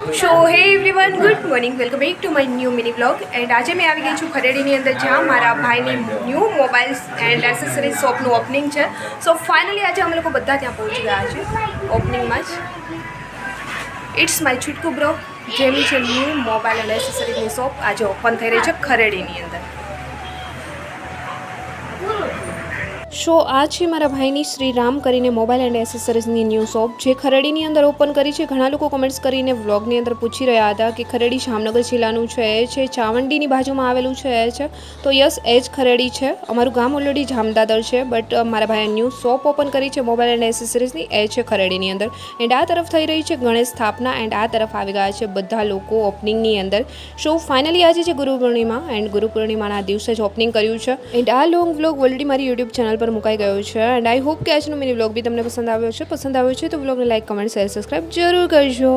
So hey everyone good morning welcome back to my new mini vlog and आज मैं આવી ગઈ છું ખરેડીની અંદર જ્યાં મારા ભાઈની ન્યૂ મોબાઈલ્સ એન્ડ એસેસરીઝ શોપનું ઓપનિંગ છે. સો ફાઇનલી આજે અમે લોકો બધા ત્યાં પહોંચી ગયા છે ઓપનિંગમાં જ. ઇટ્સ માય છુટકુ બ્રો જેની છે ન્યૂ મોબાઈલ એન્ડ એસેસરીઝની શોપ આજે ઓપન થઈ રહી છે ખરેડીની અંદર. સો આ છે મારા ભાઈની શ્રી રામ કરીને મોબાઈલ એન્ડ એસેસરીઝની ન્યૂ શોપ જે ખરેડીની અંદર ઓપન કરી છે. ઘણા લોકો કમેન્ટ્સ કરીને વ્લોગની અંદર પૂછી રહ્યા હતા કે ખરેડી જામનગર જિલ્લાનું છે, એ છે ચાવંડીની બાજુમાં આવેલું છે, એ છે તો યસ એ જ ખરેડી છે. અમારું ગામ ઓલરેડી જામદાદર છે બટ મારા ભાઈએ ન્યૂ શોપ ઓપન કરી છે મોબાઈલ એન્ડ એસેસરીઝની, એ છે ખરેડીની અંદર. એન્ડ આ તરફ થઈ રહી છે ગણેશ સ્થાપના એન્ડ આ તરફ આવી ગયા છે બધા લોકો ઓપનિંગની અંદર. સો ફાઇનલી આજે છે ગુરુ પૂર્ણિમા એન્ડ ગુરુ પૂર્ણિમાના દિવસે જ ઓપનિંગ કર્યું છે. એન્ડ આ લોંગ વ્લોગ ઓલરેડી મારી યુટ્યુબ ચેનલ પર મુકાઈ ગયો છે એન્ડ આઈ હોપ કે આજનો મિની વ્લોગ બી તમને પસંદ આવ્યો છે તો વ્લોગને લાઈક, કમેન્ટ, શેર, સબસ્ક્રાઈબ જરૂર કરજો.